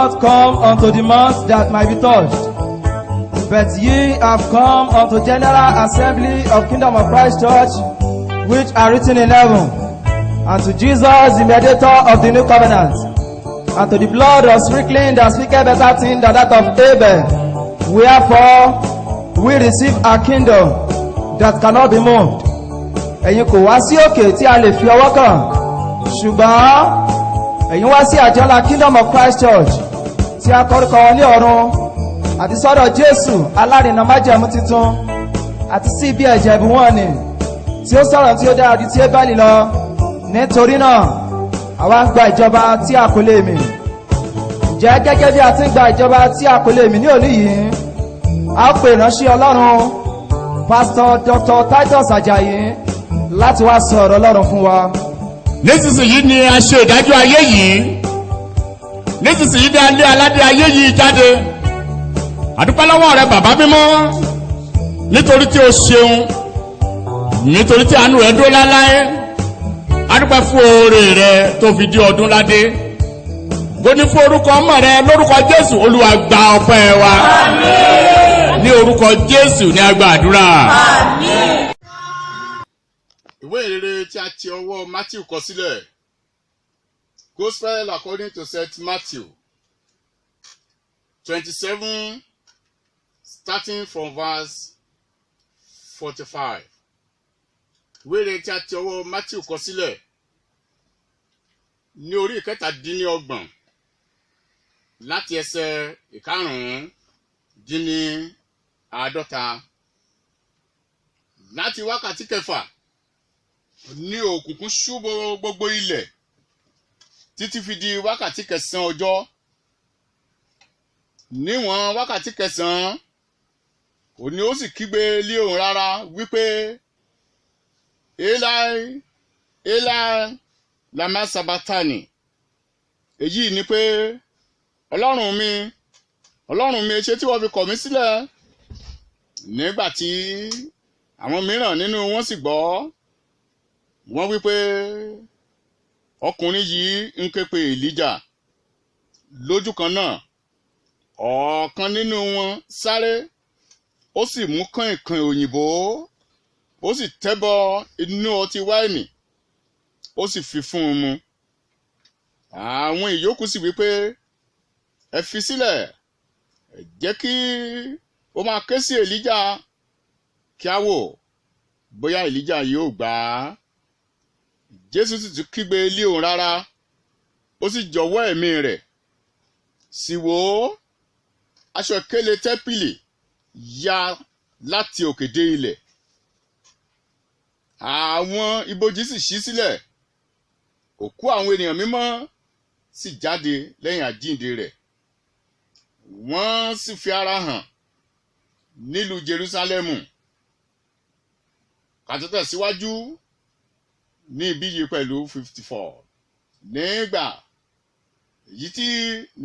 not come unto the mount that might be touched, but ye have come unto general assembly of Kingdom of Christ Church, which are written in heaven, and to Jesus, the mediator of the new covenant, and to the blood of sprinkling that speaketh better thing than that of Abel. Wherefore, we receive a kingdom that cannot be moved. Ẹ̀yin kò wá sí òkè tí a lè fi ọwọ́ kàn, ṣùgbọ́n ẹ̀yin wá sí àjọlá Kingdom of Christ Church tí a kọ́rúkọ wọn ní ọ̀run, àti sọ́dọ̀ Jésù alárinà májẹ̀mú titun, àti sí ibi ẹ̀jẹ̀ ìbú wọn ni tí ó sọ̀rọ̀ tí ó dára ju ti Ébẹ́lì lọ. Nítorí náà àwa ń gba ìjọba tí a kò lè mì. Ǹjẹ́ gẹ́gẹ́ bí a ti ń gba ìjọba tí a kò lè mì ní òní yìí, a ó pè ìránṣẹ́ Ọlọ́run Pastor Dr. Titus Ajayi láti wá sọ ọ̀rọ̀ Ọlọ́run fún wa. Nísinsìnyí ni a ṣe ìdájọ́ ayé yìí, nísinsìnyí ni a lé aládé ayé yìí jáde. Àdúpẹ́ lọ́wọ́ rẹ bàbá mímọ́, nítorí tí o ṣeun, nítorí tí àánú rẹ dúró láláé. Àdúpẹ́ fún oore rẹ tó fi di ọdún ládé. Gbóní fún orúkọ ọmọ rẹ lórúkọ Jésù, Olúwa gba ọpẹ́ wa. Àmín. Ní orúkọ Jésù ní a gba àdúrà. Àmín. Ìwé ìrere tí a ti ọwọ́ Matthew kọ sílẹ̀. Gospel according to St. Matthew 27, starting from verse 45. Ìwé ìrere tí a ti ọwọ́ Matthew kọ sílẹ̀ ní orí ìkẹtàdínlọ́gbọ̀n láti ẹsẹ̀ ìkarùn-ún-dín-ní-àádọ́ta. Láti wákàtí kẹfà ní òkùnkùn ṣú gbogbo ilẹ̀ títí fi di wákàtí kẹsàn-án ọjọ́. Níwọ̀n wákàtí kẹsàn-án òní ó sì kígbe lé ohùn rárá wípé Eli Eli lama sabatani. Èyí ni pé Ọlọ́run mi ṣé tí wọ́n fi kọ̀ mí sílẹ̀. Nígbà tí àwọn mìíràn nínú wọn sì gbọ́, wọ́n wí pé ọkùnrin yìí ń ké pe Èlíjà. Lójú kan náà ọ̀kan nínú wọn sáré, ó sì mú kànkàn òyìnbó, ó sì tẹ́bọ inú ọtí wáìnì, ó sì fi fún un mu. Àwọn ìyókù sì wí pé ẹ fi sílẹ̀, ẹ jẹ́ kí ó máa ké sí Èlíjà kí á wò bóyá Èlíjà yóò gbà á. Jésù sì tún kígbe lé ohùn rárá, ó sì jọ̀wọ́ ẹ̀mí rẹ̀. Sì wò ó, aṣọ ìkélé tẹ́ḿpìlì ya láti òkè dé ilẹ̀. Àwọn ibojì sì ṣí sílẹ̀, òkú àwọn ènìyàn mímọ́ sì jáde lẹ́yìn àjíǹde rẹ̀. Wọ́n sì fi ara hàn nílùú Jerúsálẹ́mù. Ká tó tẹ̀síwájú ní ibí yìí pẹ̀lú 54.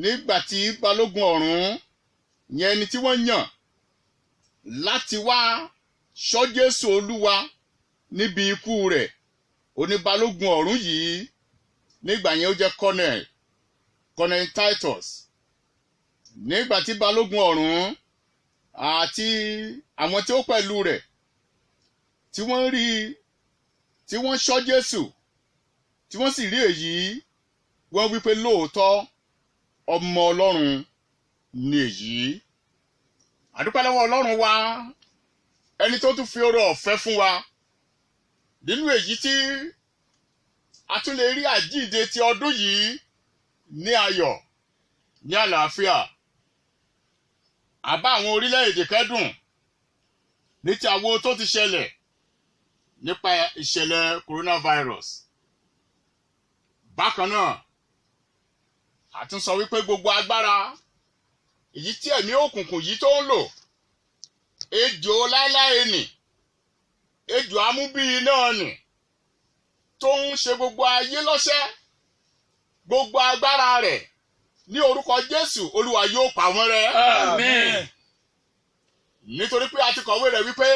Nígbà tí balógun ọ̀rún yẹn ẹni tí wọ́n yàn láti wá ṣọ́ Jésù Olúwa níbi ikú rẹ̀, oníbalógun ọ̀rún yìí nígbà yẹn ó jẹ́ Colonel Titus. Nígbà tí balógun ọ̀rún àti àwọn tí ó pẹ̀lú rẹ̀ tí wọ́n ṣọ́ Jésù, tí wọ́n sì rí èyí, wọ́n wí pé lóòótọ́ ọmọ Ọlọ́run ni èyí. Àdúpẹ́ lọ́wọ́ Ọlọ́run wa, ẹni tó tún fi oore ọ̀fẹ́ fún wa nínú èyí tí a tún lè rí àjíǹde ti ọdún yìí ní ayọ̀, ní àlàáfíà. Àbá àwọn orílẹ̀-èdè kẹ́dùn ní ti àwo tó ti ṣẹlẹ̀ nípa ìṣẹ̀lẹ̀ coronavirus. Bákan náà a tún sọ wípé gbogbo agbára èyí tí ẹ̀mí òkùnkùn yìí tó ń lò, ejò láéláé nì, ejò amúbíyí náà nì, tó ń ṣe gbogbo ayé lọ́ṣẹ́, gbogbo agbára rẹ̀ ní orúkọ Jésù Olúwa yóò pa wọ́n rẹ́. Àmín. Nítorí pé a ti kọ̀wé rẹ̀ wípé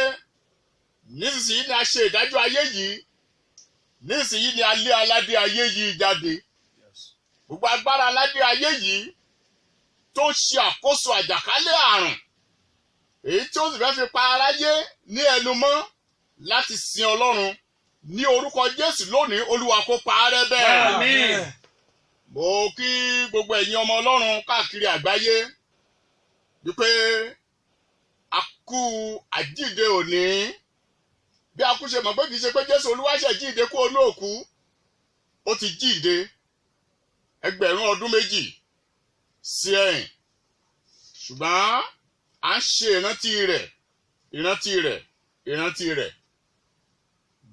nísinsìnyí ni a ṣe ìdájọ́ ayé yìí, nísinsìnyí ni a lé aládé ayé yìí jáde. Gbogbo agbára aládé ayé yìí tó ń ṣe àkóso àjàkálẹ̀ àrùn èyí tí ó sì fẹ́ fi pa aráyé ní ẹnu mọ́ láti sin Ọlọ́run ní orúkọ Jésù lónìí Olúwa kó pa á rẹ́ bẹ́ẹ̀. Àmín. Mo kí gbogbo ẹ̀yin ọmọ Ọlọ́run káàkiri àgbáyé wípé a kú àjíǹde òní bí a kú ṣe mọ̀ pé kì í ṣe pé Jésù Olúwa ṣe jíǹde kú olóòkú ó ti jíǹde ẹgbẹ̀rún ọdún méjì sí ẹ̀yìn ṣùgbọ́n à ń ṣe ìrántí rẹ̀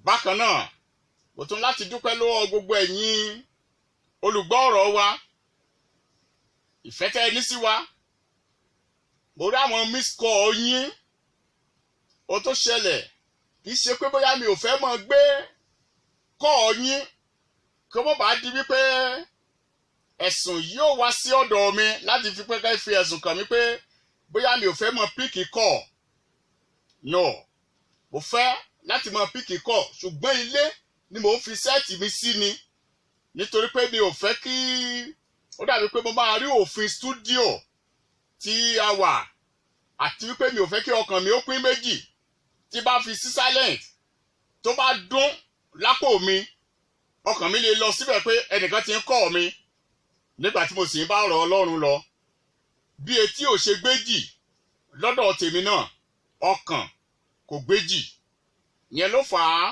bákan náà mo tún láti dúpẹ́ lọ́wọ́ gbogbo ẹ̀yin olùgbọ́ ọ̀rọ̀ wa ìfẹ́ tẹ́ ẹ ní sí wa mo rí àwọn miss call yín ó tó ṣẹlẹ̀ kì í ṣe pé bóyá mi ò fẹ́ mọ̀ gbé call yín kí ó bá di wípé ẹ̀sùn yóò wá sí ọ̀dọ̀ mi láti fi pẹ́kẹ́ fi ẹ̀sùn kàn mí pé bóyá mi ò fẹ́ mọ̀ píkì call no mo fẹ́ láti mọ̀ píkì call ṣùgbọ́n ilé ni mò ń fi sẹ́ẹ̀tì mi sí ni nítorí pé mi ò fẹ́ kí ó dàbí pé mo máa rí òfin stúdíò tí a wà àti wípé mi ò fẹ́ kí ọkàn mi ó pín méjì tí bá fi sí silent tó bá dún lápò mi ọkàn mi lè lọ síbẹ̀ pé ẹnìkan ti ń kọ́ mi nígbà tí mo sì ń bá ọ̀rọ̀ Ọlọ́run lọ bí etí ò ṣe gbéjì lọ́dọ̀ tèmi náà ọkàn kò gbéjì yẹn ló fà á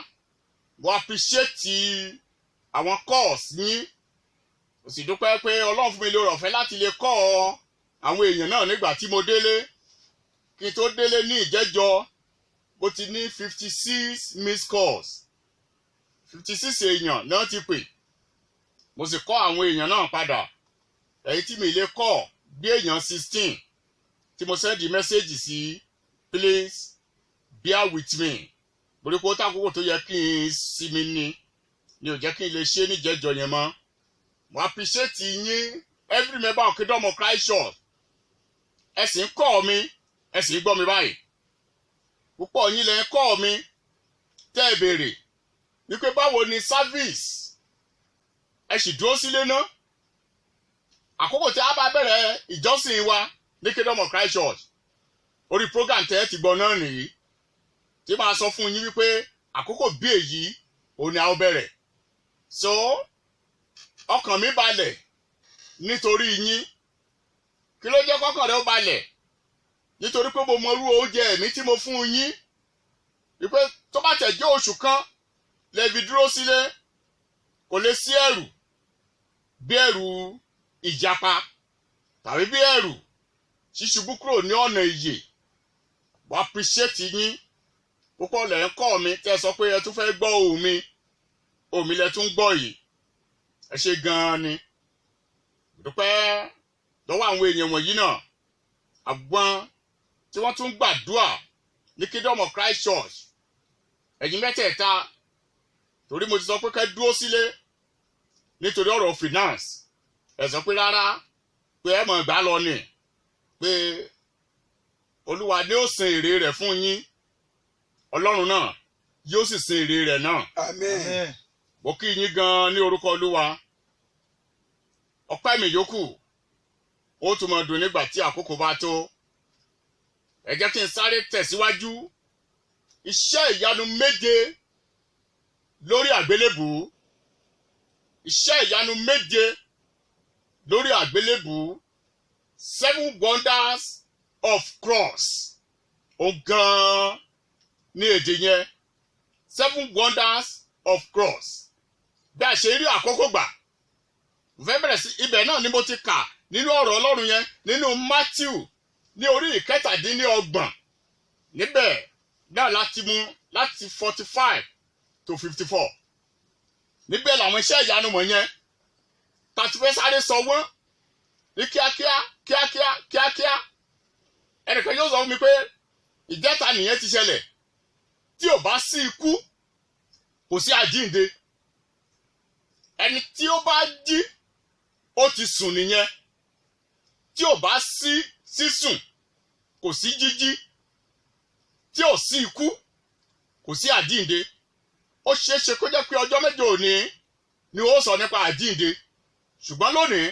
mo appreciate àwọn calls yín mo sì dúpẹ́ pé Ọlọ́run fún mi lórí ọ̀fẹ́ láti lè kọ́ àwọn èèyàn náà nígbà tí mo délé kí n tó délé ní ìjẹ́jọ mo ti ní 56 missed calls 56 èèyàn náà ti pè mo sì kọ́ àwọn èèyàn náà padà èyí tí mi lè kọ́ bí èèyàn 16 tí mo sẹ́ndì mẹ́sẹ́jì sí please bear with me borí kó tákòókò tó yẹ kí n sinmi ni ò jẹ́ kí n lè ṣe níjẹ́jọ yẹn mọ́ mo appreciate yín every member of Kingdom of Christ Church ẹ sì ń kọ́ mi ẹ sì ń gbọ́ mi báyìí púpọ̀ yín lẹ ń kọ́ mi tẹ́ ẹ béèrè wípé báwo ni service ẹ sì dúró sílé náà àkókò tí a bá bẹ̀rẹ̀ ìjọsìn wa ní Kingdom of Christ Church orí program tẹ́ ẹ ti gbọ́ náà nìyí tí máa sọ fún yín wípé àkókò bí èyí òun ni a ó bẹ̀rẹ̀ so ọkàn mi balẹ̀ nítorí yín kí ló jẹ́ kọ́kàn rẹ̀ ó balẹ̀ nítorí pé mo mọrú oúnjẹ ẹ̀mí tí mo fún yín wípé tó bá tẹ̀ jẹ́ oṣù kan lẹ́bi dúró sílé kò lè sí ẹ̀rù bí ẹ̀rù ìjàpá tàbí bí ẹ̀rù ṣíṣubú kúrò ní ọ̀nà ìyè mo appreciate yín púpọ̀ lẹ́ ń kọ́ mi tẹ́ sọ pé ẹ tún fẹ́ gbọ́ ohùn mi lẹ tún gbọ́ yìí ẹ ṣe gan-an ni dúpẹ́ lọ́wọ́ àwọn èèyàn wọ̀nyí náà àgbọn tí wọ́n tún gbàdúrà ní Kingdom of Christ Church ẹ̀yin mẹ́tẹ̀ẹ̀ta torí mo ti sọ pé kẹ́ dúró sílé nítorí ọ̀rọ̀ finance ẹ sọ pé rárá pé ẹ mọ̀ gbà lọ ni pé Olúwa ni ó san èrè rẹ̀ fún yín Ọlọ́run náà yóò sì san èrè rẹ̀ náà. Àmín. Mo kí yín gan ní orúkọ Olúwa ọpẹ́ mi yòókù ó tún máa dùn nígbà tí àkókò bá tó ẹ jẹ́ kí n sáré tẹ̀síwájú iṣẹ́ ìyanu méje lórí àgbélébù iṣẹ́ ìyanu méje lórí àgbélébù 7 wonders of cross ó gan ní èdè yẹn 7 wonders of cross bí a ṣe rí àkókò gbà fẹ́ bẹ̀rẹ̀ sí ibẹ̀ náà ni mo ti kà nínú ọ̀rọ̀ Ọlọ́run yẹn nínú Matthew ní orí 27 níbẹ̀ náà láti mú láti 45 to 54 níbẹ̀ làwọn iṣẹ́ ìyanu mọ̀ yẹn tàti fẹ́ sáré sọ wọ́n ní kíákíá ẹnìkan yóò sọ fún mi pé ìjẹta nìyẹn ti ṣẹlẹ̀ tí ò bá sí ikú kò sí àjíǹde ẹni tí ó bá jí ó ti sùn nìyẹn tí ò bá sí sísùn kò sí jíjí tí ò sí ikú kò sí àjíǹde ó ṣeéṣe kó jẹ́ pé ọjọ́ mẹ́jọ òní ni ó sọ nípa àjíǹde ṣùgbọ́n lónìí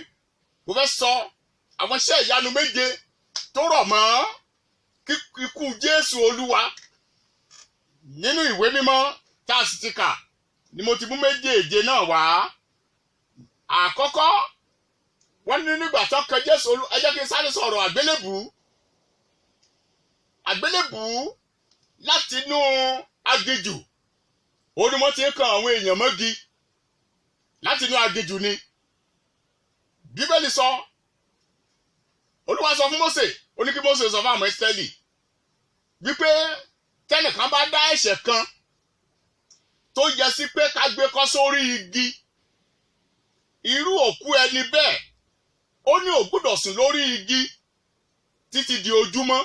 mo fẹ́ sọ àwọn iṣẹ́ ìyanu méje tó rọ̀ mọ́ ikú Jésù Olúwa nínú ìwé mímọ́ tá a sì ti kà ni mo ti mú méjèèje náà wá. Àkọ́kọ́ wọ́n ní nígbà tó kan Jésù Olúwa, ẹ jẹ́ kí n sáré sọ̀rọ̀ àgbélébùú láti inú aginjù ó ní wọ́n ti ń kan àwọn èèyàn mọ́gi láti inú aginjù ni. Bíbélì sọ, Olúwa sọ fún Mósè, ó ní kí Mósè sọ fún àwọn Ísírẹ́lì wípé tẹ́nìkan bá dá ẹ̀ṣẹ̀ kan tó yẹ sí pé ká gbé kọ́ sórí igi, irú òkú ẹni bẹ́ẹ̀ ó ní ò gbọ́dọ̀ sùn lórí igi títí di ojúmọ́,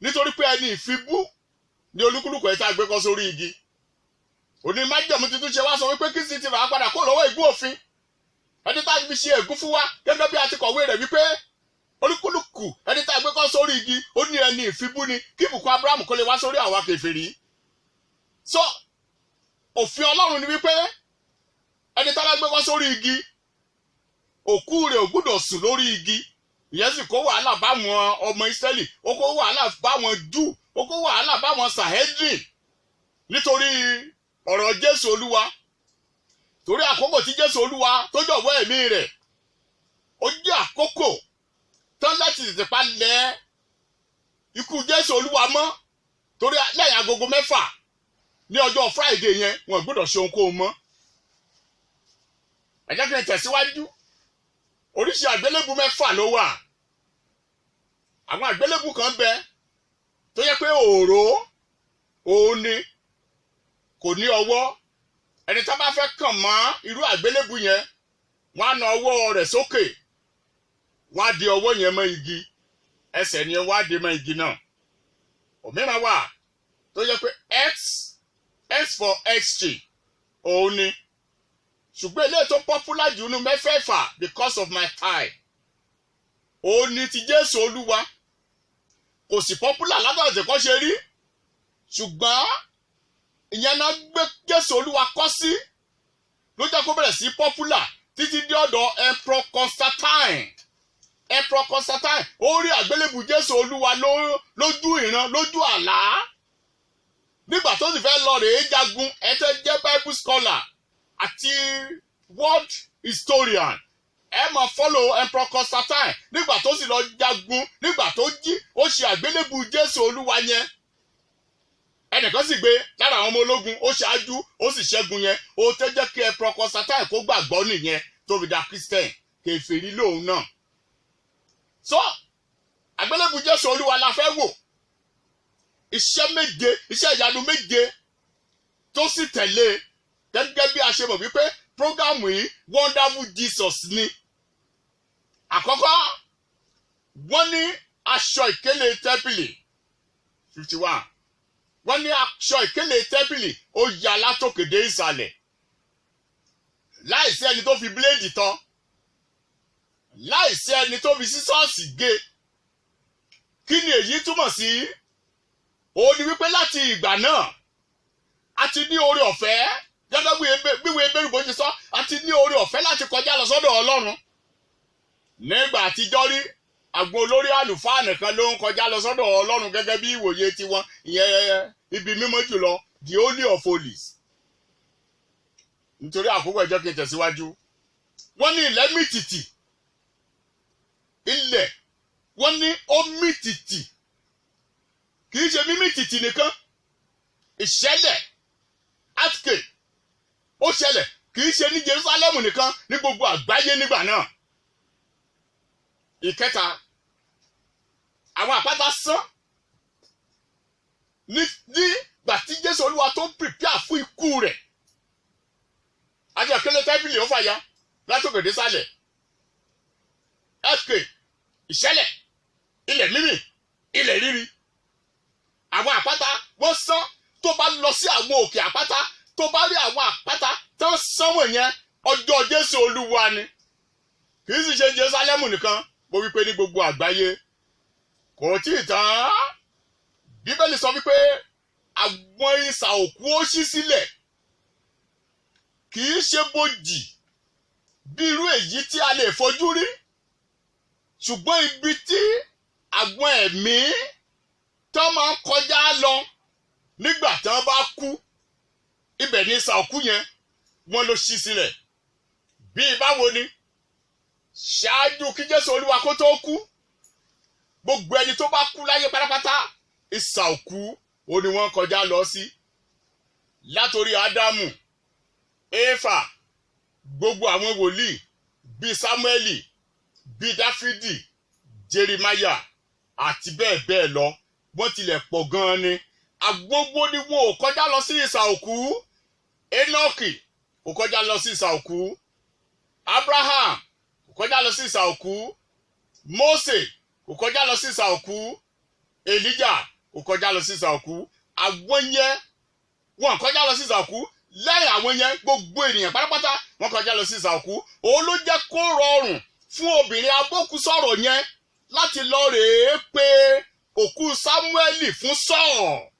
nítorí pé ẹni ìfibú ni olúkúlùkù ẹ̀ tá gbé kọ́ sórí igi. Òní májẹ̀mú tuntun ṣe wá sọ wípé kí sì ti rà á padà kó lọ́wọ́ ègún òfin, ẹni tá fi ṣe ègún fún wa gẹ́gẹ́ bí a ti kọ̀wé rẹ̀ wípé olúkúlùkù ẹni tá gbé kọ́ sórí igi ó ní ẹni ìfibú ni, kí ìbùkún Ábúráhámù kó lè wá sórí àwa kèfèrí. So òfin Ọlọ́run ni wípé ẹni tá gbé kọ́ sórí igi òkú rẹ̀ ò gbọ́dọ̀ sùn lórí igi. Ìyẹn sì kó wàhálà báwọn ọmọ Ísírẹ́lì, ó kó wàhálà báwọn Júù, ó kó wàhálà báwọn Sàhẹ́drìn nítorí ọ̀rọ̀ Jésù Olúwa. Torí àkókò tí Jésù Olúwa tó jọ̀wọ́ ẹ̀mí rẹ̀, ó jẹ́ àkókò tán láti tètè palẹ̀ ikú Jésù Olúwa mọ́. Torí lẹ́yìn agogo 6 ní ọjọ́ Friday yẹn wọn gbọ́dọ̀ ṣe ohunkóhun mọ́. Ẹ jẹ́ kí n tẹ̀síwájú. Oríṣi àgbélébù 6 ló wà. Àwọn àgbélébù kan bẹ tó yẹ pé òun ni kò ní ọwọ́. Ẹni tá bá fẹ́ kàn mọ́ irú àgbélébù yẹn, wọ́n á na ọwọ́ rẹ̀ sókè, wọ́n á di ọwọ́ yẹn mọ́ igi, ẹsẹ̀ ni wọ́n á di mọ́ igi náà. Òmíràn wà tó yẹ pé X for exchange òun ni. Ṣùgbọ́n eléyìí tó popular jù nínú 6 because of my time òun ni ti Jésù Olúwa. Kò sì popular látàrí kọ́ ṣe rí, ṣùgbọ́n ìyẹn náà gbé Jésù Olúwa kọ́ sí ló jẹ́ kó bẹ̀rẹ̀ sí popular títí dé ọ̀dọ̀ Emperor Constantine. Emperor Constantine ó rí àgbélébù Jésù Olúwa lójú ìran, lójú àlá, nígbà tó sì fẹ́ lọ rèé jagun. Ẹ tẹ́ jẹ́ Bible scholar àti world historian, ẹ máa follow Emperor Constantine. Nígbà tó sì lọ jagun, nígbà tó jí, ó ṣe àgbélébù Jésù Olúwa yẹn. Ẹnìkan sì gbé lára àwọn ọmọ ológun, ó ṣáájú, ó sì ṣẹ́gun yẹn. Ó tẹ́ jẹ́ kí Emperor Constantine kó gbàgbọ́ nìyẹn tó fi da Christian, kèfèrí lòun náà. So àgbélébù Jésù Olúwa la fẹ́ wò. Iṣẹ́ ìyanu 7 tó sì tẹ̀lé, gẹ́gẹ́ bí a ṣe mọ̀ wípé prógámù yìí Wonderful Jesus ni. Àkọ́kọ́, wọ́n ní aṣọ ìkélé tẹ́ḿpìlì 51. Wọ́n ní aṣọ ìkélé tẹ́ḿpìlì ó ya látòkè dé ìsàlẹ̀, láìsí ẹni tó fi bíléèdì tọ́, láìsí ẹni tó fi sísọ́ọ̀sì gé. Kí ni èyí túmọ̀ sí? Ó ní wípé láti ìgbà náà a ti ní oore ọ̀fẹ́, gẹ́gẹ́ bí ìwé Hébérù bó ṣe sọ, a ti ní oore ọ̀fẹ́ láti kọjá lọ sọ́dọ̀ Ọlọ́run. Nígbà àtijọ́ rí, àgbo olórí àlùfáà nìkan ló ń kọjá lọ sọ́dọ̀ Ọlọ́run gẹ́gẹ́ bí ìwòye tiwọn, ìyẹn ibi mímọ́ jùlọ, the Holy of Holies. Nítorí àkókò ẹjọ́ kí n tẹ̀síwájú. Wọ́n ní ilẹ̀ mì tìtì, ilẹ̀ wọ́n ní ó mì tìtì, kì í ṣe mímì tìtì nìkan, ìṣẹ̀lẹ̀ earthquake ó ṣẹlẹ̀, kì í ṣe ní Jerusalem nìkan, ní gbogbo àgbáyé nígbà náà. Ìkẹta, àwọn àpáta sán nígbà tí Jésù Olúwa tó prepare fún ikú rẹ̀. Àti ìkélé tẹ́ḿpìlì ó fàya látòkè dé sálẹ̀. Earthquake, ìṣẹ̀lẹ̀, ilẹ̀ mímì, ilẹ̀ rírì. Àwọn àpáta wọ́n sán. Tó bá lọ sí àwọn òkè àpáta, tó bá rí àwọn àpáta tó ń sánwó yẹn, ọjọ́ Jésù Olúwa ni. Kì í sì ṣe Jerusalem nìkan, mo wí pé ní gbogbo àgbáyé. Kò tí ì tán. Bíbélì sọ wípé àwọn isà òkú ó ṣí sílẹ̀. Kì í ṣe bòjì bí irú èyí tí a lè fojú rí. ṣùgbọ́n ibi tí àwọn ẹ̀mí tó máa ń kọjá lọ nígbà tí wọ́n bá kú ibẹ̀ ní ìsà òkú yẹn wọ́n ló ṣí sílẹ̀. Bí báwo ni ṣáájú kí Jésù Olúwa kó tó kú gbogbo ẹni tó bá kú láyé pátápátá ìsà òkú ó ní wọ́n kọjá lọ sí. Látorí Ádámù, Éfà, gbogbo àwọn wòlíì bíi Sámúẹ́lì, bíi Dáfídì, Jeremáyà àti bẹ́ẹ̀ bẹ́ẹ̀ lọ wọ́n tilẹ̀ pọ̀ gan-an ni. Agbogbo ni wọn ò kọjá lọ sí ìsà òkú. Énọ́kì kò kọjá lọ sí ìsà òkú. Abraham kò kọjá lọ sí ìsà òkú. Mósè kò kọjá lọ sí ìsà òkú. Èlíjà kò kọjá lọ sí ìsà òkú. Àwọn yẹn wọn kọjá lọ sí ìsà òkú. Lẹ́yìn àwọn yẹn gbogbo ènìyàn pátápátá wọn kọjá lọ sí ìsà òkú. Òun ló jẹ́ kó rọrùn fún obìnrin abókùsọ̀rọ̀ yẹn láti lọ rèé pé òkú Sámúẹ́lì fún Sọ́ọ̀.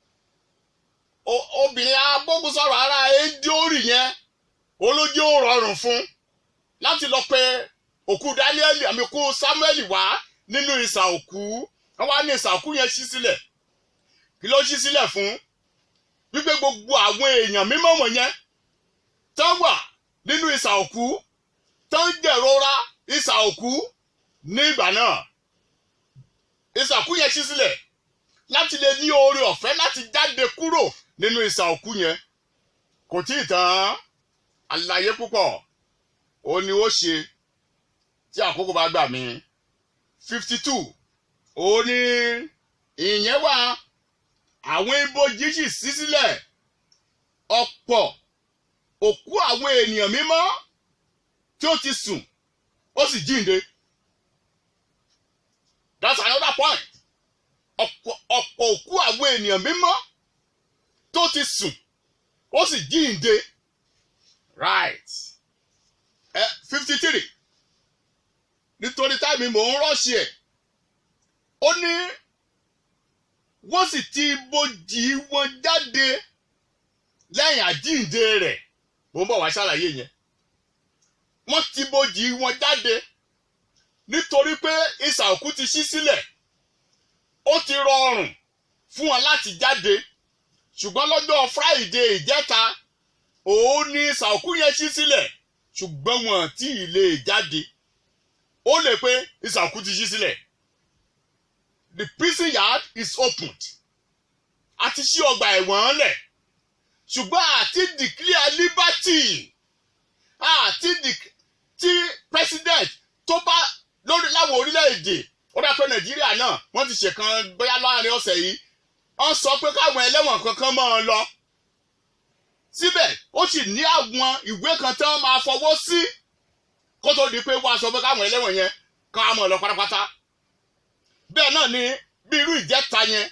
Obìnrin abókùsọ̀rọ̀ ara Édíórì yẹn olójú ó rọrùn fún láti lọ pé òkú Dáníẹ́lì àmì òkú Sámúẹ́lì wá nínú ìsà òkú. Wọ́n wá ní ìsà òkú yẹn ṣí sílẹ̀. Kí ló ṣí sílẹ̀ fún? Wípé gbogbo àwọn èèyàn mímọ́ wọ̀nyẹn tó wà nínú ìsà òkú tó ń jẹ̀rora ìsà òkú ní ìgbà náà. Ìsà òkú yẹn ṣí sílẹ̀ láti lè ní oore ọ̀fẹ́ láti jáde kúrò nínú ìsà òkú yẹn. Kò tí ì tán àlàyé púpọ̀ ó ní ó ṣe tí àkókò bá gbà mí. 52 ó ní ìyẹn wà àwọn ibojì sì ṣí sílẹ̀ ọ̀pọ̀ òkú àwọn ènìyàn mímọ́ tí ó ti sùn ó sì jíǹde. That's another point. Ọ̀pọ̀ òkú àwọn ènìyàn mímọ́ tó ti sùn ó sì jíǹde. Right. 53 nítorí táìmì mò ń rọ́ọ̀ṣì ẹ̀ ó ní wọ́n sì ti ibojì wọn jáde lẹ́yìn àjíǹde rẹ̀. Mo ń bọ̀ wá ṣàlàyé yẹn. Wọ́n ti ibojì wọn jáde nítorí pé ìsà òkú ti ṣí sílẹ̀. Ó ti rọrùn fún wọn láti jáde. Ṣùgbọ́n lọ́jọ́ Friday ìjẹta òun ni ìsà òkú yẹn ṣí sílẹ̀ ṣùgbọ́n wọn tí ì lè jáde. Ó lè pé ìsà òkú ti ṣí sílẹ̀. The prison yard is opened. A ti ṣí ọgbà ẹ̀wọ̀n lẹ̀. Ṣùgbọ́n àti declare liberty. Tí president tó bá lórí láwọn orílẹ̀-èdè ó dá pé Nàìjíríà náà wọ́n ti ṣèkan bóyá láàrin ọ̀sẹ̀ yìí. Wọ́n sọ pé káwọn ẹlẹ́wọ̀n kankan máa lọ. Síbẹ̀ ó sì ní àwọn ìwé kan tí wọ́n máa fọwọ́ sí kó tó di pé wọ́n á sọ pé káwọn ẹlẹ́wọ̀n yẹn kán á máa lọ pátápátá. Bẹ́ẹ̀ náà ni bí irú ìjẹta yẹn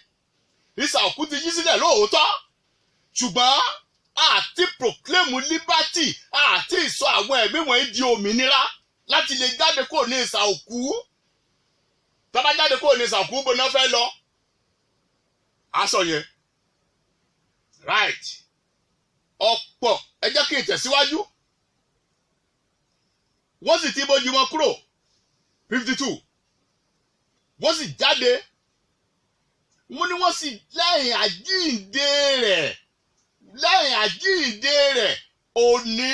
ìsà òkú ti yí sílẹ̀ lóòótọ́ ṣùgbọ́n àti proclaim liberty àti ìsọ àwọn ẹ̀mí wọ̀nyí di òmìnira láti lè jáde kúrò ní ìsà òkú. Tá bá jáde kúrò ní ìsà òkú bó náà fẹ́ lọ. Aṣọ yẹn. Right. Ọ̀pọ̀ ẹ jẹ́ kí n tẹ̀síwájú. Wọ́n sì ti ibojì wọn kúrò. 52. Wọ́n sì jáde. Wọ́n ní wọ́n sì lẹ́yìn àjíǹde rẹ̀ òní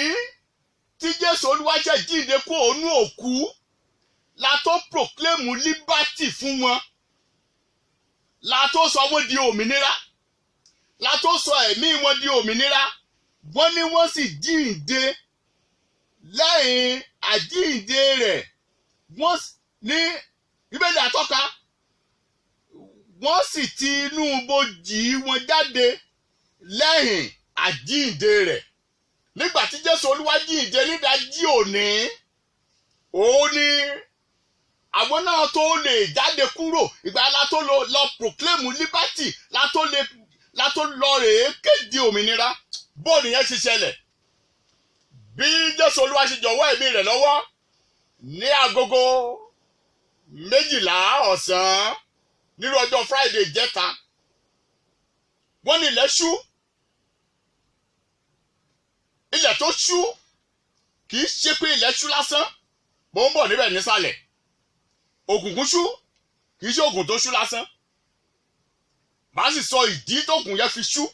tí Jésù Olúwa ṣe jíǹde kó ònú òkú la tó proclaim liberty fún wọn. La tó sọ wọ́n di òmìnira. La tó sọ ẹ̀mí wọn di òmìnira. Wọ́n ní wọ́n sì jíǹde lẹ́yìn àjíǹde rẹ̀. Wọ́n ní Bíbélì àtọ́ka wọ́n sì ti inú ibojì wọn jáde lẹ́yìn àjíǹde rẹ̀. Nígbà tí Jésù Olúwa jíǹde nídàájí òní òun ni àwọn náà tó lè jáde kúrò ìgbà látó lọ proclaim liberty látó lọ rèé kéde òmìnira. Bóòlù yẹn ṣe ṣẹlẹ̀ bí Jésù Olúwa ṣe jọ̀wọ́ ẹ̀mí rẹ̀ lọ́wọ́ ní agogo 12 ọ̀sán nírú ọjọ́ Friday jẹta. Wọ́n ní ilẹ̀ ṣú. Ilẹ̀ tó ṣú kì í ṣe pé ilẹ̀ ṣú lásán. Mo ń bọ̀ níbẹ̀ nísàlẹ̀. òkùnkùn ṣú kì í ṣe òkùnkùn tó ṣú lásán màá sì sọ ìdí tókùn yẹn fi ṣú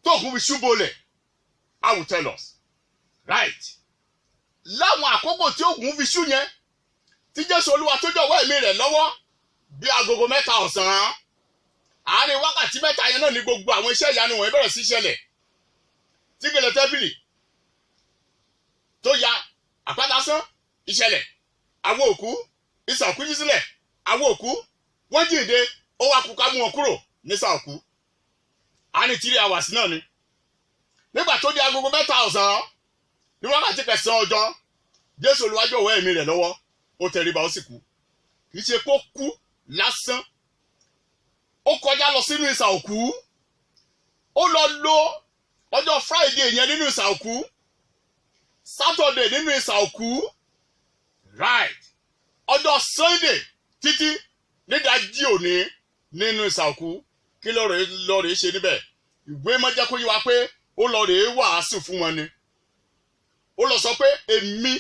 tókùn fi ṣú bolẹ̀ I will tell us right láwọn àkókò tí òkùnkùn fi ṣú yẹn tí Jésù Olúwa tó jọ̀wọ́ ẹ̀mí rẹ̀ lọ́wọ́ bí agogo 3 ọ̀sán àárín wákàtí 3 yẹn náà ní gbogbo àwọn iṣẹ́ ìyanu wọ̀nyí bẹ̀rẹ̀ sí ṣẹlẹ̀ tí gèlè tẹ́bìlì tó ya àpáta sán ìṣẹ̀lẹ̀ àwọn òkú ìsànkú jí sílẹ̀ àwọn òkú wọ́n jíǹde ó wá kú ká mú wọn kúrò nísà òkú àárín 3 hours náà ni nígbà tó di agogo 3 ọ̀sán ní wákàtí 9 ọjọ́ Jésù Olúwa jọ̀wọ́ ẹ̀mí rẹ̀ lọ́wọ́ ó tẹríba ó sì kú kì í ṣe kó kú lásán ó kọjá lọ sínú ìsà òkú ó lọ lo ọjọ́ Friday yẹn nínú ìsà òkú Saturday nínú ìsà òkú right ọjọ́ Sunday títí nídàájí òní nínú ìsà òkú kí ló rèé ṣe níbẹ̀ ìwé mọ́ jẹ́ kó yé wa pé ó lọ rèé wàásù fún wọn ni ó lọ sọ pé èmi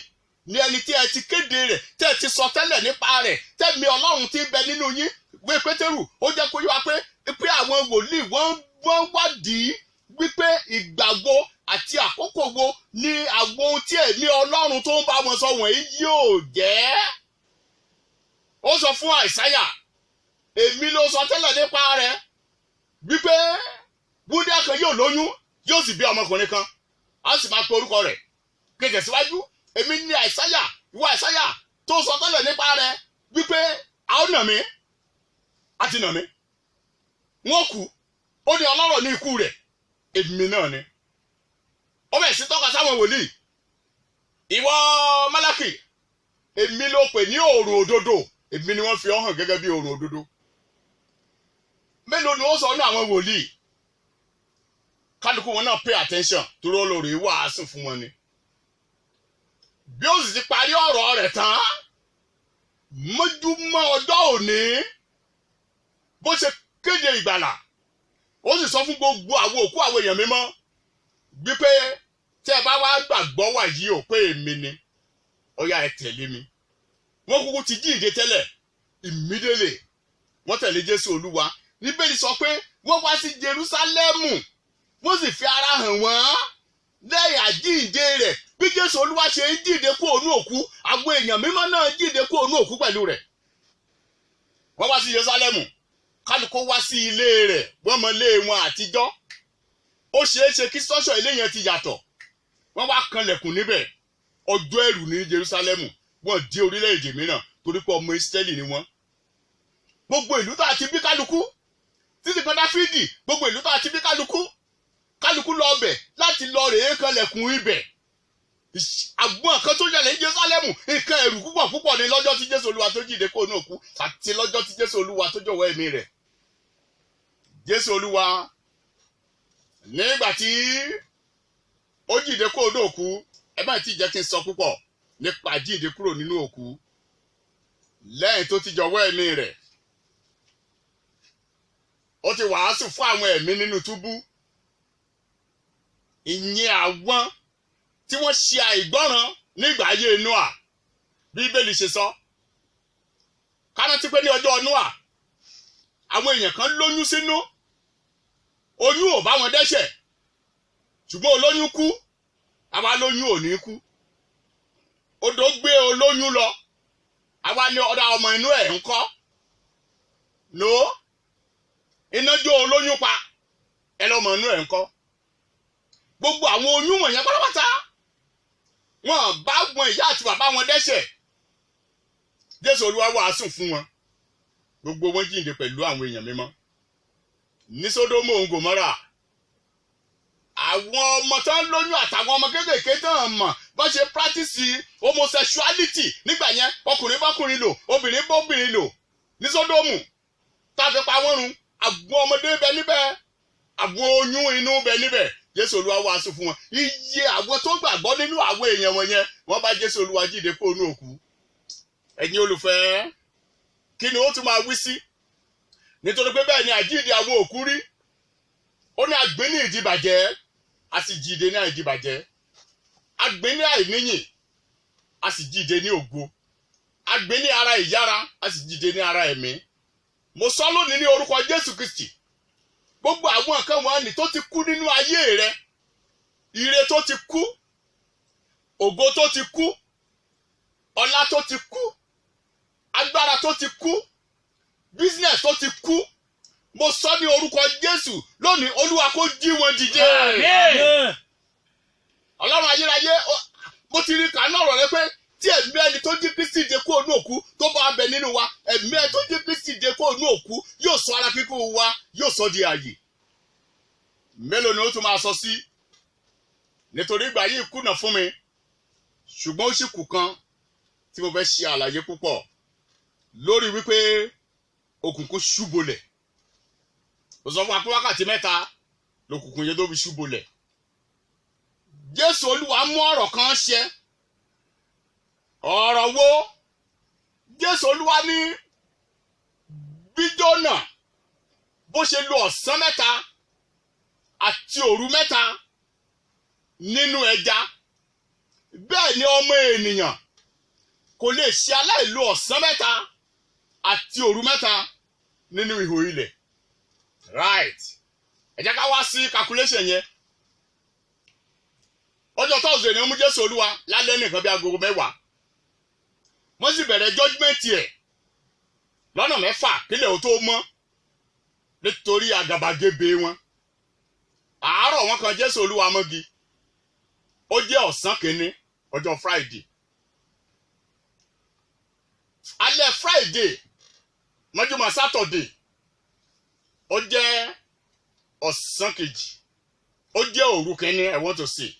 ní ẹni tí ẹ ti kéde rẹ̀ tẹ́ ẹ ti sọ tẹ́lẹ̀ nípa rẹ̀ tẹ́mi Ọlọ́run ti bẹ nínú yín wé Pétérù ó jẹ́ kó yé wa pé àwọn wòlíì wọ́n wádìí wípé ìgbà wo àti àkókò wo ni àwọn ohun tí ẹ̀mí Ọlọ́run tó ń bá wọn sọ wọ̀nyí yóò jẹ́ ó sọ fún Àìsáyà èmi ló sọ tẹ́lẹ̀ nípa rẹ̀ wípé wúndíá kan yóò lóyún yóò sì bí ọmọkùnrin kan a sì máa pe orúkọ rẹ̀ kéde síwájú èmi ní Àìsáyà ìwọ Àìsáyà tó sọ tẹ́lẹ̀ nípa rẹ̀ wípé a ó nà mí àti nà mí wọ́n kú ó ní ọlọ́rọ̀ ní ikú rẹ̀ èmi náà ni ó bẹ̀ sí tọ́ka sáwọn wòlíì ìwọ Málákì èmi ló pè ní òòrùn òdodo èmi ni wọ́n fi ọ́ hàn gẹ́gẹ́ bí òòrùn òdodo mélòó ni ó sọ ní àwọn wòlíì kálukú wọn náà pay attention torí olórí wàásù fún wọn ni bí ó sì ti parí ọ̀rọ̀ rẹ̀ tán mọ́júmọ́ ọjọ́ òní bó ṣe kéde ìgbàlà ó sì sọ fún gbogbo àwọn òkú àwọn èèyàn mímọ́ wípé tí ẹ bá wá gbàgbọ́ wà yìí ò pé èmi ni ó yá ẹ tẹ̀lé mi wọ́n kúkú ti jíǹde tẹ́lẹ̀ immediately wọ́n tẹ̀lé Jésù Olúwa níbẹ̀ ni sọ pé wọ́n wá sí Jerúsálẹ́mù wọ́n sì fi ara hàn wọ́n lẹ́yìn àjíǹde rẹ̀ bí Jésù Olúwa ṣe ń jíǹde kúrò ní òkú àwọn èèyàn mímọ́ náà jíǹde kúrò ní òkú pẹ̀lú rẹ̀ wọ́n wá sí Jerúsálẹ́mù kálukú wá sí ilé rẹ̀ wọ́n mọ ilé wọn àtijọ́ ó ṣeé ṣe kí sọ́ṣọ̀ ilé yẹn ti yàtọ̀ wọ́n wá kanlẹ̀kùn níbẹ̀ ọjọ́ ẹ̀rù ní Jerúsálẹ́mù wọ́n dé orílẹ̀-èdè mìíràn torí pé ọmọ Ísírẹ́lì ni wọ́n gbogbo ìlú tó àti bí kálukú títí kan Dáfídì gbogbo ìlú tó àti bí kálukú lọ ọbẹ̀ láti lọ rèé kanlẹ̀kùn ibẹ̀ àgbọn kan tó ṣẹlẹ̀ ní Jerúsálẹ́mù nǹkan ẹ̀rù púpọ̀ ní lọ́jọ́ tí Jésù Olúwa tó jíǹde kó ní òkú àti lọ́jọ́ tí Jésù Olúwa tó jọ̀wọ́ ẹ̀mí rẹ̀ Jésù Olúwa nígbà tí ó jíǹde kó ní òkú ẹ má ti jẹ́ kí n sọ púpọ̀ nípa jíǹde kúrò nínú òkú lẹ́yìn tó ti jọ̀wọ́ ẹ̀mí rẹ̀ ó ti wàásù fún àwọn ẹ̀mí nínú túbú ìyẹn àwọn tí wọ́n ṣe àìgbọ́ràn nígbà ayé Nóà bí Bíbélì ṣe sọ kárántí pé ní ọjọ́ Nóà àwọn èèyàn kan lóyún sínú oyún ò bá wọn dẹ́ṣẹ̀ ṣùgbọ́n olóyún kú àwa lóyún ò ní kú odò gbé olóyún lọ àwa ní ọ̀dà ọmọ inú ẹ̀ ń kọ́ no iná jó olóyún pa ẹ lọ́mọ inú ẹ̀ ń kọ́ gbogbo àwọn oyún wọ̀nyẹn pátápátá wọn bá wọn ìyá àti bàbá wọn dẹ́ṣẹ̀ Jésù Olúwa wàásù fún wọn gbogbo wọn jíǹde pẹ̀lú àwọn èèyàn mímọ́ ní Sódómù Gòmórà àwọn ọmọ tán lóyún àtàwọn ọmọ kéékèèké tán mọ̀ bọ́n ṣe practice homosexuality nígbà yẹn ọkùnrin bọ́kùnrin lò obìnrin bọ́bìnrin lò ní Sódómù tá a fi pa wọ́n run àwọn ọmọdé bẹ níbẹ̀ àwọn oyún inú bẹ níbẹ̀ Jésù Olúwa wàásù fún wọn iye àwọn tó gbàgbọ́ nínú àwọn èèyàn wọn yẹn wọ́n bá Jésù Olúwa jíǹde kó nú òkú ẹ̀yin olùfẹ́ kí ni ó tún máa wí sí nítorí pé bẹ́ẹ̀ ni àjíǹde àwọn òkú rí ó ní àgbé ní ìdìbàjẹ́ a sì jíǹde ní àìdìbàjẹ́ àgbé ní àìníyìn a sì jíǹde ní ògo a gbé ní ara ìyára a sì jíde ní ara ẹ̀mí. Mo sọ lónìí ní orúkọ Jésù Kristi, gbogbo àwọn nǹkan wọ̀nyí tó ti kú nínú ayé rẹ, ire tó ti kú, ògo tó ti kú, ọlá tó ti kú, agbára tó ti kú, business tó ti kú, mo sọ ní orúkọ Jésù lónìí, Olúwa kó jí wọn dìde. Àmín. Ọlọ́run ayérayé, mo ti rí kàánú ọ̀rọ̀ rẹ pé tí ẹ̀mí ẹni tó jí Kristi dé kúrò ní òkú tó bá bẹ nínú wa, ẹ̀mí ẹni tó jí Kristi dé kúrò ní òkú yóò sọ ara kíkú wa, yóò sọ di ààyè. Mélòó ni ó tún máa sọ sí? Nítorí ìgbà yìí kùnà fún mi, ṣùgbọ́n ó sì kù kan tí mo fẹ́ ṣe àlàyé púpọ̀ lórí wípé òkùnkùn ṣúbolẹ̀. Ó sọ fún wa pé wákàtí 3 lòkùnkùn yẹn tó fi ṣúbolẹ̀. Jésù Olúwa mú ọ̀rọ̀ kan ṣẹ. Ọ̀rọ̀ wo? Jésù Olúwa ní bí Jónà bó ṣe lo ọ̀sán 3 àti òru 3 nínú ẹja, bẹ́ẹ̀ ni ọmọ ènìyàn kò lè ṣe aláìlo ọ̀sán 3 àti òru 3 nínú ihò ilẹ̀. Right. Ẹ jẹ́ ká wá sí calculation yẹn. Ọjọ́ Thursday ni ó mú Jésù Olúwa lálẹ́ nìkan bí agogo 10. Wọ́n sì bẹ̀rẹ̀ judgment ẹ̀ lọ́nà 6 kílẹ̀ ó tó mọ́ nítorí àgàbàgebè wọn. Àárọ̀ wọn kan Jésù Olúwa mọ́gi. Ó jẹ́ ọ̀sán kìíní ọjọ́ Friday. Alẹ́ Friday mọ́júmọ́ Saturday ó jẹ́ ọ̀sán kejì. Ó jẹ́ òru kìíní, I want to say.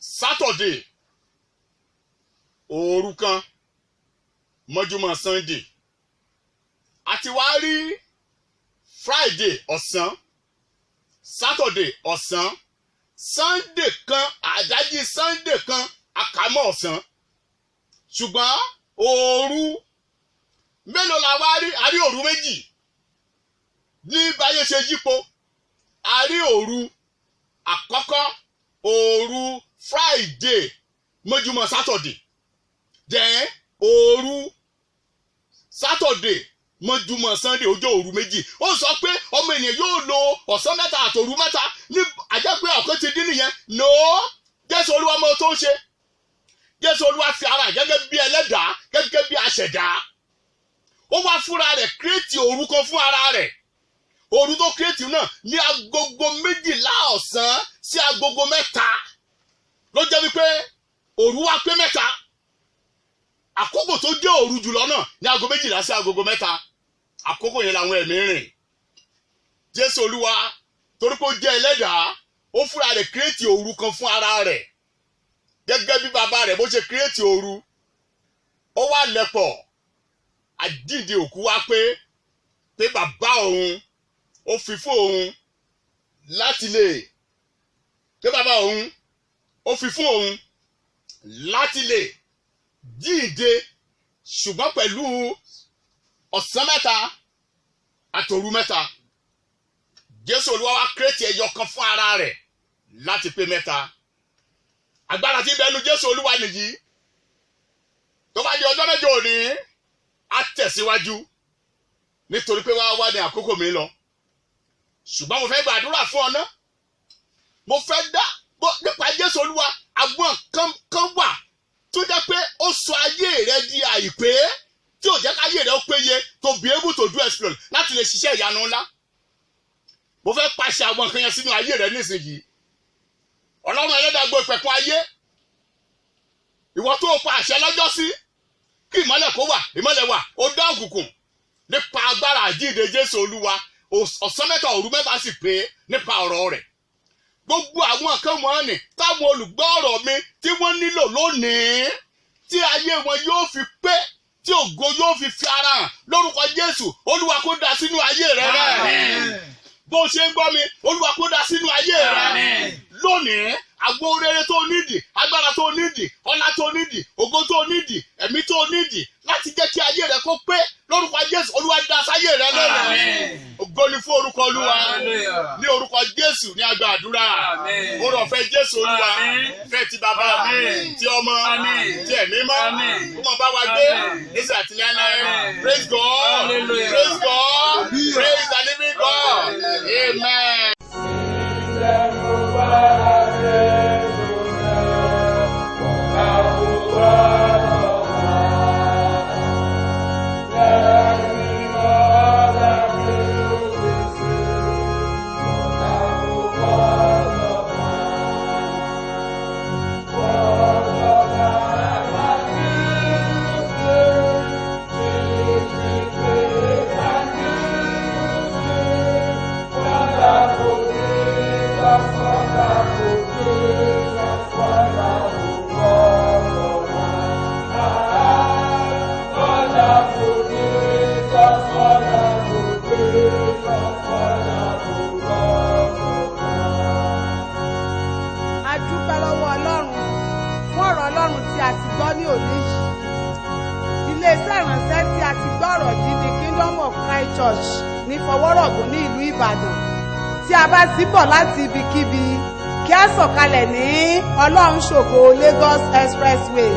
Saturday òru kan mọ́júmọ́ Sunday. Àti wá rí Friday ọ̀sán, Saturday ọ̀sán, Sunday kan àdájí Sunday kan àkàmọ́ ọ̀sán. Ṣùgbọ́n òru mélòó la wá rí? A rí òru méjì ní báyé ṣe yípo. A rí òru àkọ́kọ́, òru Friday mọ́júmọ́ Saturday. Then òru Saturday mọ́júmọ́ Sunday, ó jẹ́ òru méjì. Ó sọ pé ọmọ ènìyàn yóò lo ọ̀sán 3 àti òru 3 ní àjẹ́ pé ọ̀kan ti dín nìyẹn. No, Jésù Olúwa mọ tó ń ṣe. Jésù Olúwa fi ara gẹ́gẹ́ bí ẹlẹ́dàá, gẹ́gẹ́ bí aṣẹ̀dá. Ó wá fúnra rẹ̀ kírètì òru kan fún ara rẹ̀. Òru tó kírètì náà ní agogo 12 ọ̀sán sí agogo 3 ló jẹ́ wípé òru wá pé 3. Àkókò tó jẹ́ òru jùlọ náà ní agogo 12 sí agogo 3. Àkókò yẹn làwọn ẹ̀mí rìn. Jésù Olúwa torí pé ó jẹ́ ẹlẹ́dàá, ó fúnra rẹ̀ kírètì òru kan fún ara rẹ̀ gẹ́gẹ́ bí bàbá rẹ̀ bó ṣe kírètì òru. Ó wá lẹ̀pọ̀ àjíǹde òkú wá pé bàbá òun ó fi fún òun láti lè pé bàbá òun ó fi fún òun láti lè jíǹde, ṣùgbọ́n pẹ̀lú ọ̀sán 3 àtòru 3. Jésù Olúwa wá kírètì ẹyọ kan fún ara rẹ̀ láti pé 3. Agbára tí bẹnu Jésù Olúwa nìyí. Tó bá di ọjọ́ mẹ́jọ òní á tẹ̀síwájú nítorí pé wá ní àkókò mi lọ. Ṣùgbọ́n mo fẹ́ gbàdúrà fún ọ náà. Mo fẹ́ dá nípa Jésù Olúwa àwọn kan wà tó jẹ́ pé ó sọ ayé rẹ di àìpé, tí ò jẹ́ káyé rẹ ó péye, to be able to do exploit láti lè ṣiṣẹ́ ìyanu ńlá. Mo fẹ́ pàṣẹ àwọn nǹkan yẹn sínú ayé rẹ nísìnyí. Ọlọ́run ẹlẹ́dàá gbọ́ ìpẹ̀kun ayé. Ìwọ tó pa àṣẹ lọ́jọ́ sí kí ìmọ́lẹ̀ kó wà, ìmọ́lẹ̀ wà, ó dá òkùnkùn nípa agbára àjíǹde Jésù Olúwa. Ọ̀sán 3 òru 3 sì pé nípa ọ̀rọ̀ rẹ̀. Gbogbo àwọn nǹkan wọ̀nyí táwọn olùgbọ́ ọ̀rọ̀ mi tí wọ́n nílò lónìí, tí ayé wọn yóò fi pé, tí ògo yóò fi ara hàn lórúkọ Jésù, Olúwa kó dá sínú ayé rẹ rẹ. Bó ṣe ń gbọ́ mi, Olúwa kó dá sínú ayé rẹ lónìí. Àgbo rere tó nídìí, agbára tó nídìí, ọlá tó nídìí, ògo tó nídìí, ẹ̀mí tó nídìí láti jẹ́ kí ayé rẹ kó pé lórúkọ Jésù, Olúwa dá sáyé rẹ lónìí. ògo ni fún orúkọ Olúwa. Ní orúkọ Jésù ní a gba àdúrà. Oore ọ̀fẹ́ Jésù Olúwa. Fẹ́ ti bàbá, ti ọmọ, ti ẹ̀mí mọ́. Ó máa bá wa gbé nísà àti láéláé. Praise God. Praise God. Praise the living God. Amen. Church ní Fọwọ́rọ̀gùn ní ìlú Ìbàdàn. Tí a bá ti bọ̀ láti ibikíbi kí a sọ̀kalẹ̀ ní Ọlọ́run ṣògo Lagos Expressway,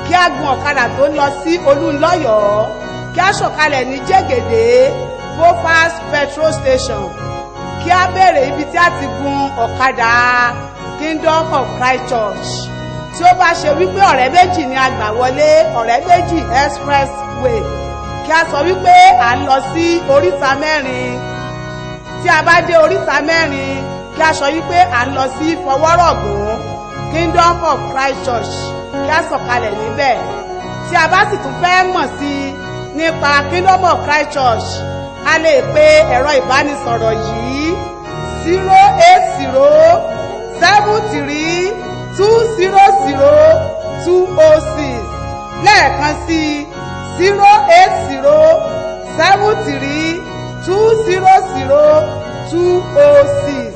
kí a gun ọ̀kadà tó ń lọ sí Olúńlọ́yọ̀ọ́, kí a sọ̀kalẹ̀ ní Jẹ́gẹ̀dẹ̀ Bofas petrol station, kí a béèrè ibi tí a ti gun ọ̀kadà Kingdom of Christ Church. Tí ó bá ṣe wípé ọ̀rẹ́ méjì ni a gbà wọlé ọ̀rẹ́ méjì Expressway, kí a sọ wípé à ń lọ sí oríta mẹ́rin. Tí a bá dé oríta mẹ́rin kí a sọ wípé à ń lọ sí Fọwọ́rọ̀gùn Kingdom of Christ Church, kí a sọ̀kalẹ̀ níbẹ̀. Tí a bá sì tún fẹ́ mọ̀ sí nípa Kingdom of Christ Church, a lè pe ẹ̀rọ ìbánisọ̀rọ̀ yìí 08073200206 lẹ́ẹ̀kan sí 08073200206.